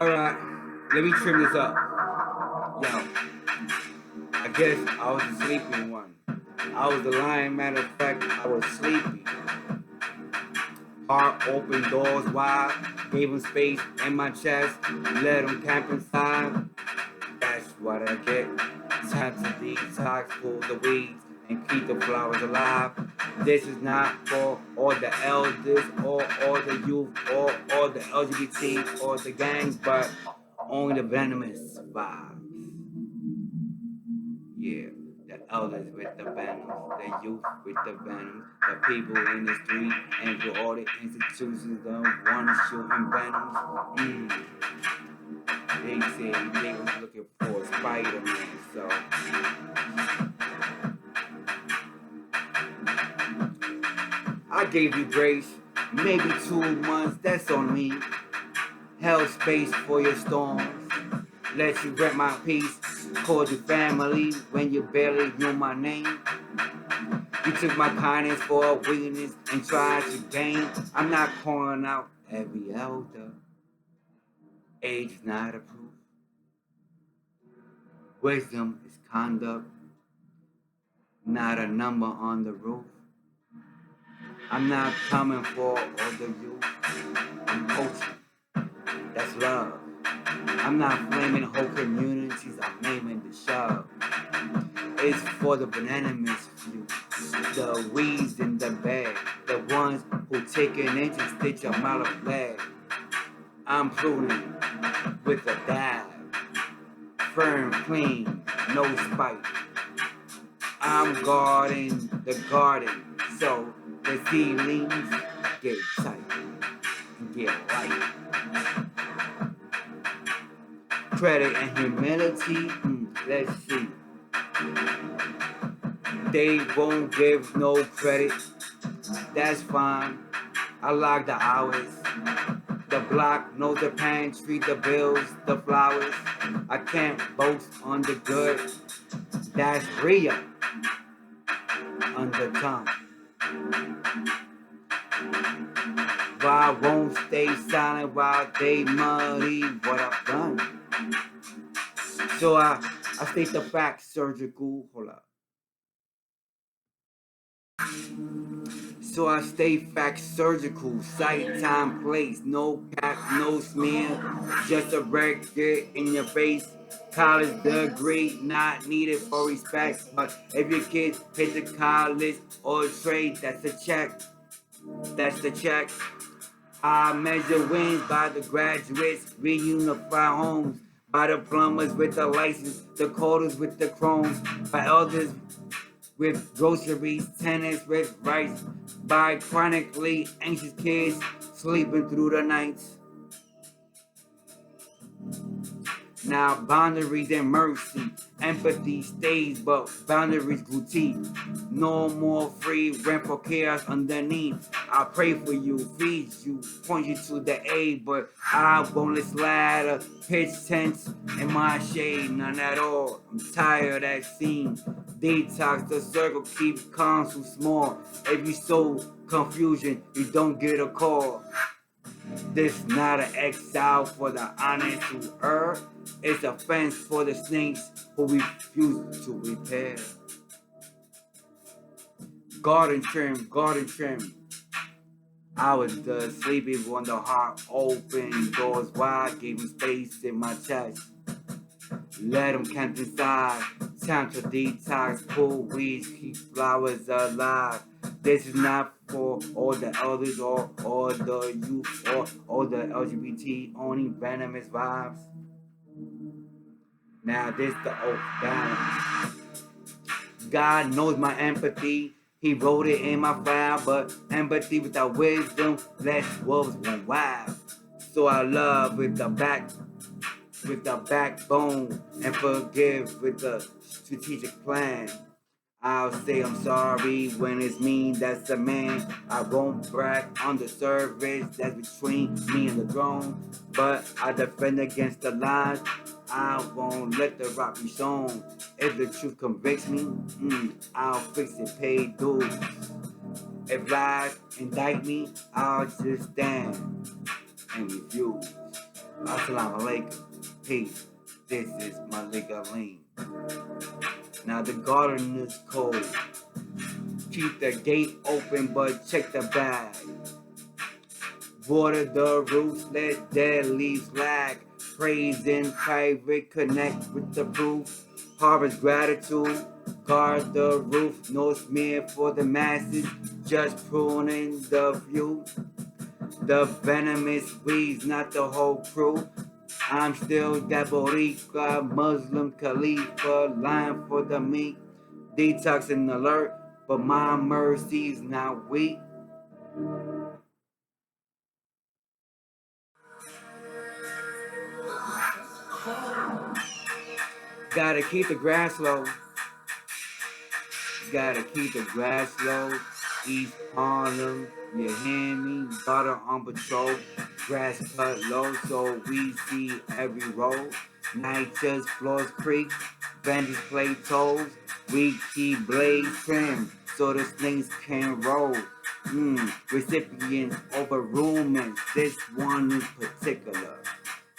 Alright, let me trim this up. Yo, I guess I was the sleeping one. I was the lying, matter of fact, I was sleepy. Heart open, doors wide, gave him space in my chest, let him camp inside. That's what I get. Time to detox, pull the weeds, and keep the flowers alive. This is not for all the elders, or all the youth, or all the LGBT, or the gangs, but only the venomous vibes. Yeah, the elders with the venoms, the youth with the venoms, the people in the street, and through all the institutions that want to shoot in venoms. They said they was looking for Spider-Man, so I gave you grace, maybe 2 months, that's on me. Held space for your storms, let you rent my peace, called you family when you barely knew my name. You took my kindness for a weakness and tried to gain. I'm not calling out every elder, age is not a proof. Wisdom is conduct, not a number on the roof. I'm not coming for all the youth, I'm coaching, that's love. I'm not blaming whole communities, I'm naming the shove. It's for the bananamous few, the weeds in the bag, the ones who take an inch and stitch a mile of lead. I'm pruning with a dab, firm, clean, no spite. I'm guarding the garden, so the seedlings get tight and get right. Credit and humility, let's see. They won't give no credit, that's fine. I like the hours. The block knows the pantry, the bills, the flowers. I can't boast on the good, that's real on the tongue. But I won't stay silent while they muddy what I've done. So I state the facts, surgical, hold up. So I stay fact surgical, site, time, place, no cap, no smear, just a record in your face. College degree not needed for respect, but if your kids hit the college or trade, that's the check. That's the check. I measure wins by the graduates, reunify homes, by the plumbers with the license, the coders with the chrome, by elders with groceries, tenants with rice, by chronically anxious kids sleeping through the nights. Now boundaries and mercy, empathy stays, but boundaries grew teeth. No more free rent for chaos underneath. I pray for you, feed you, point you to the aid, but I won't let ladder, pitch tents in my shade, none at all. I'm tired of that scene. Detox the circle, keep counsel small. If you sow confusion, you don't get a call. This not an exile for the honest who err. It's a fence for the snakes who refuse to repair. Garden trim, garden trim. I was the sleepy one, the heart open, doors wide, gave me space in my chest. Let them camp inside. Time to detox, pull weeds, keep flowers alive. This is not for all the elders or all the youth or all the LGBT, only venomous vibes. Now this the oath balance. God knows my empathy. He wrote it in my file, but empathy without wisdom, less wolves run wild. So I love with the backbone, and forgive with the strategic plan. I'll say I'm sorry when it's me that's the man. I won't brag on the service that's between me and the throne, but I defend against the lies. I won't let the rock be shown. If the truth convicts me, I'll fix it, pay dues. If lies indict me, I'll just stand and refuse. Assalamu alaikum. Peace. This is Malika Lean. Now the garden is cold. Keep the gate open, but check the bag. Water the roots, let dead leaves lag. Praise in private, connect with the proof. Harvest gratitude, guard the roof. No smear for the masses, just pruning the view. The venomous weeds, not the whole crew. I'm still that Boricua, Muslim Khalifa, lying for the meat. Detoxing alert, but my mercy's not weak. Gotta keep the grass low. Gotta keep the grass low. East Harlem, you hear me? Butter on patrol. Grass cut low so we see every road. NYCHA's floors creak. Bandits play toes. We keep blades trim so the snakes can roll. Recipients over rumors. This one in particular.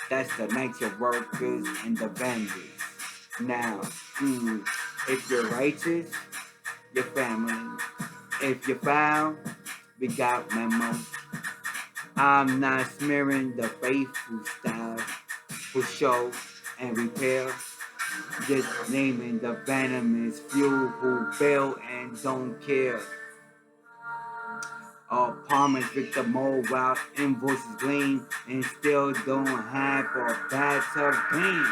That's the NYCHA workers and the bandits. Now, if you're righteous, your family. If you're foul, we got memo. I'm not smearing the faithful style for show and repair. Just naming the venomous few who fail and don't care. Apartments with the mold while invoices gleam and still don't have a bathtub clean.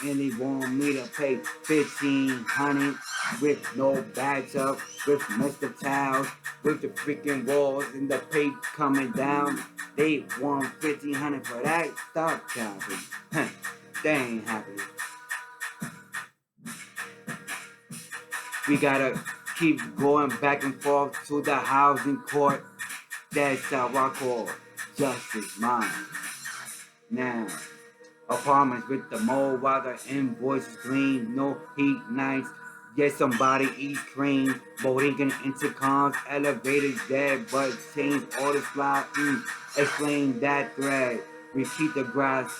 And they want me to pay $1,500 with no bathtub, with messed up towels, with the freaking walls and the paint coming down. They want $1,500 for that. Stop shopping. They ain't happy. We gotta keep going back and forth to the housing court. That's how I call justice mine. Now, apartments with the mold while the invoices gleam. No heat nights. Yes, somebody eats cream. Boarding intercoms, elevators dead, but change orders fly. Explain that thread. We keep the grass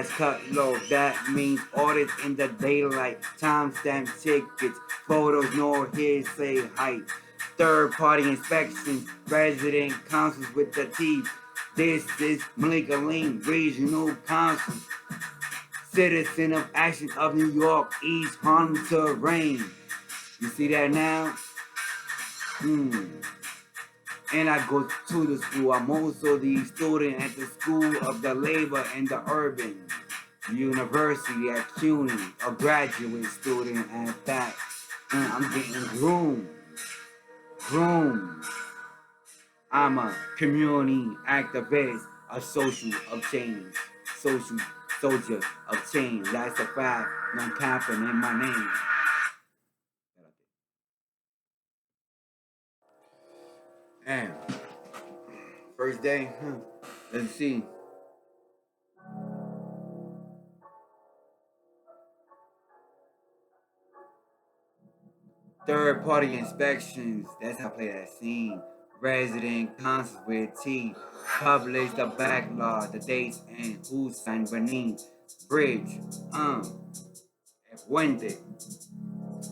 cut low. That means orders in the daylight. Timestamp tickets, photos, no hearsay height. Third-party inspections, resident councils with the teeth. This is Malika Lean, Regional Council. Citizen of Action of New York, East Harlem terrain. You see that now? And I go to the school. I'm also the student at the School of the Labor and the Urban University at CUNY, a graduate student at that. And I'm getting groomed. I'm a community activist, a social of change, social soldier of change. That's a fact. No capping in my name. And first day, let's see. Third party inspections, that's how I play that scene. Resident councils with T. Publish the backlog, the dates, and who signed beneath. Bridge, Fuente.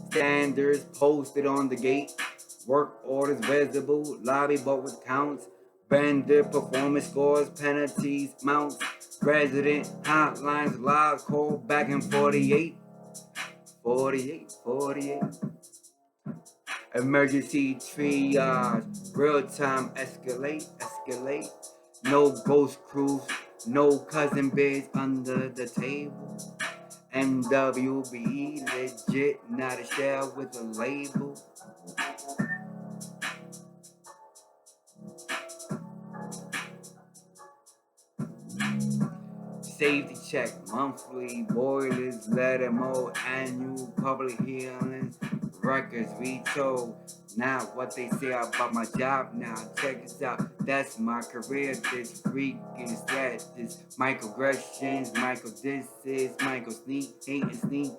Standards posted on the gate. Work orders visible, lobby but with counts. Vendor performance scores, penalties, mounts. Resident hotlines, live call back in 48. 48. Emergency triage, real-time escalate. No ghost crews, no cousin bids under the table. MWBE legit, not a shell with a label. Safety check, monthly boilers, let them know, annual public hearings, records retold. Now what they say about my job now, check this out, that's my career, this freaking threat, this microaggressions, micro disses, micro sneak, hate and sneak,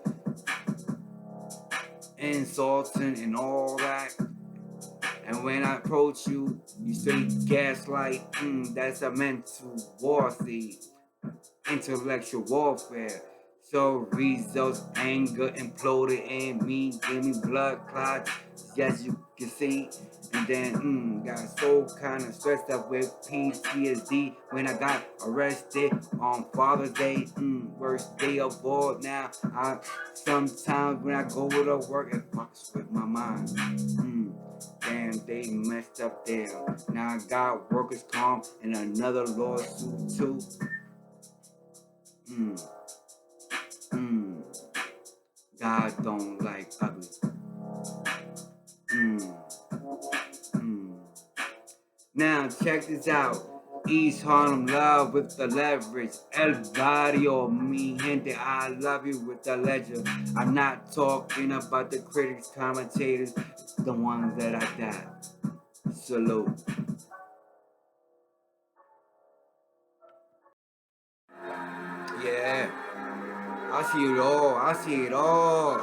insulting and all that. And when I approach you, you straight gaslight. That's a mental warfare, intellectual warfare. So results, anger imploded in me, give me blood clots, as you can see. And then got so kind of stressed up with PTSD when I got arrested on Father's Day. Worst day of all. Now sometimes when I go to work, it fucks with my mind. Damn, they messed up there. Now I got workers' comp and another lawsuit too. God don't like ugly. Now check this out. East Harlem love with the leverage. El Barrio, mi gente, I love you with the ledger. I'm not talking about the critics, commentators, the ones that I got. Salute. Yeah, I see it all. I see it all.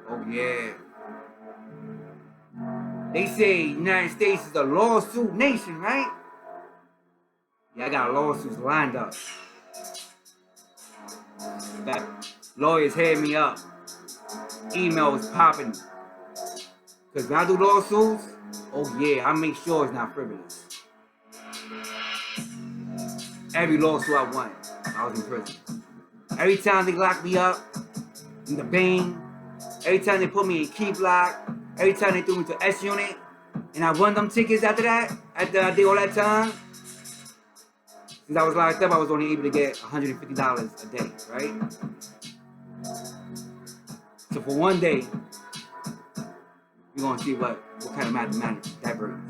Oh yeah. They say United States is a lawsuit nation, right? Yeah, I got lawsuits lined up. That lawyers hit me up. Emails popping. Cause when I do lawsuits, oh yeah, I make sure it's not frivolous. Every lawsuit I won, I was in prison. Every time they lock me up in the Bing, every time they put me in key block, every time they threw me to S unit, and I won them tickets after that, after I did all that time. Since I was locked up, I was only able to get $150 a day, right? So for one day, we're gonna see what kind of mathematics that brings.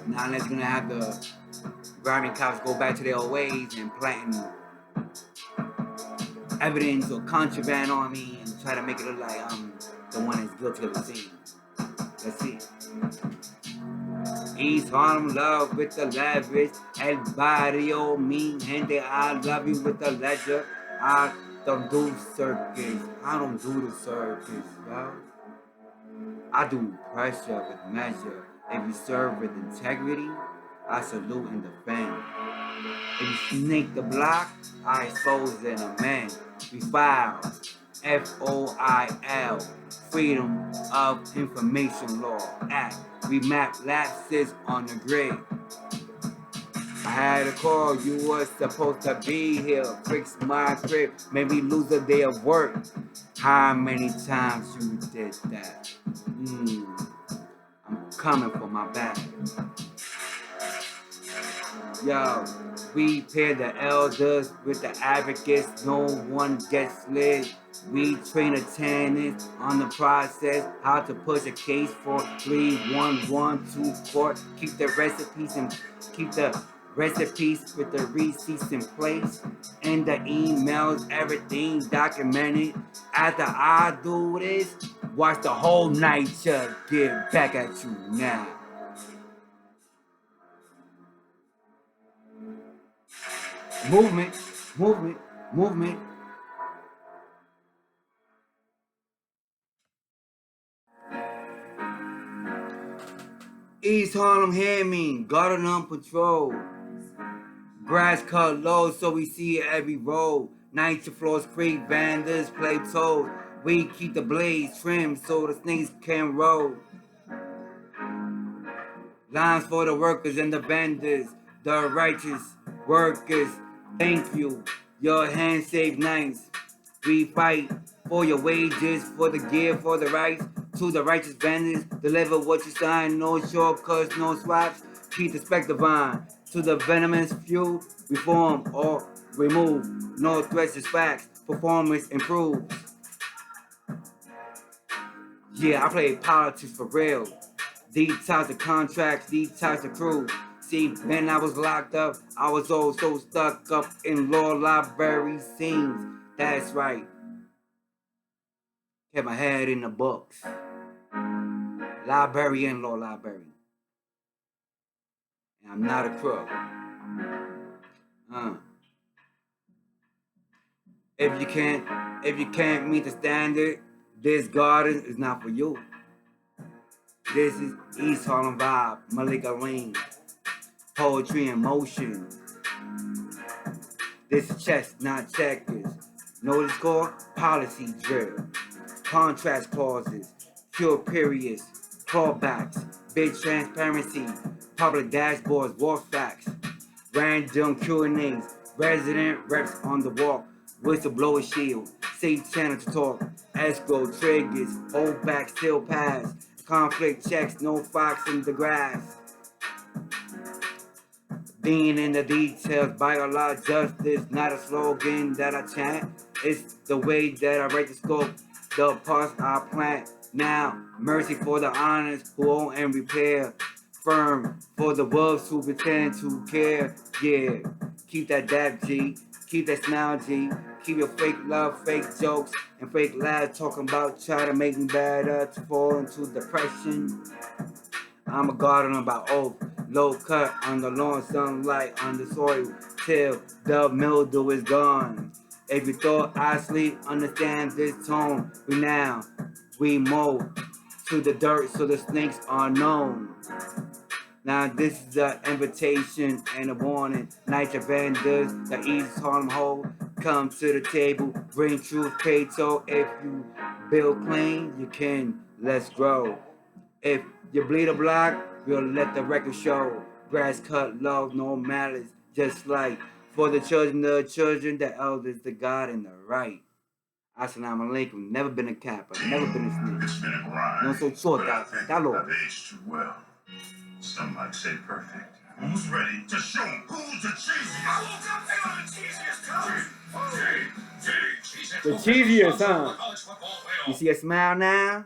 Now let's gonna have the grinding cops go back to their old ways and planting evidence or contraband on me and try to make it look like I'm the one that's guilty of the scene. Let's see. East Harlem love with the leverage. El Barrio, mi gente, I love you with the ledger. I don't do circus. I don't do the circus, yo. I do pressure with measure. If you serve with integrity, I salute and defend. If you snake the block, I expose and amend. We file FOIL, Freedom of Information Law Act. We map lapses on the grid. I had a call, you were supposed to be here. Fix my crib, made me lose a day of work. How many times you did that? I'm coming for my bag. Yo, we pair the elders with the advocates, no one gets slid. We train attendants on the process, how to push a case for 3-1-1-2 court. Keep the recipes with the receipts in place. And the emails, everything documented. After I do this, watch the whole NYCHA get back at you now. Movement, movement, movement. East Harlem hear me, guarding on patrol. Grass cut low so we see every road. NYCHA floors creep, vandals play toes. We keep the blades trimmed so the snakes can roll. Lines for the workers and the vendors, the righteous workers. Thank you, your hands save nights. We fight for your wages, for the gear, for the rights. To the righteous vendors, deliver what you sign. No shortcuts, no swaps. Keep the spec divine. To the venomous few, reform or remove. No threats is facts. Performance improves. Yeah, I play politics for real. These types of contracts, these types of crews. See, when I was locked up, I was all so stuck up in law library scenes. That's right. Kept my head in the books. Librarian, law library. And I'm not a crook. If you can't meet the standard, this garden is not for you. This is East Harlem vibe, Malik Aline, poetry in motion. This is chess, not checkers. Know what it's called? Policy drill. Contrast clauses, pure periods, clawbacks, big transparency, public dashboards, war facts, random Q&As, resident reps on the walk, whistleblower shield, safe channel to talk, escrow triggers, hold back, still pass, conflict checks, no fox in the grass. Being in the details, by a lot of justice, not a slogan that I chant. It's the way that I write the scope, the parts I plant. Now, mercy for the honest who own and repair. Firm for the wolves who pretend to care. Yeah, keep that dab G, keep that smile G. Keep your fake love, fake jokes, and fake laughs talking about trying to make me better to fall into depression. I'm a gardener by oath, low cut on the lawn, sunlight on the soil, till the mildew is gone. If you thought I sleep, understand this tone. We mow to the dirt so the snakes are known. Now this is an invitation and a warning. NYCHA vendors, the East Harlem Hole, come to the table, bring truth, pay toll. If you build clean, you can, let's grow. If you bleed a block, we'll let the record show. Grass cut low, no malice. Just like for the children, the elders, the God, and the right. Assalamu alaikum. Never been a capper, never been a snitch. It's been a grind. No so short that. I've aged too well. Some might say perfect. Who's ready to show 'em who's the cheesiest? The cheesiest, huh? You see a smile now?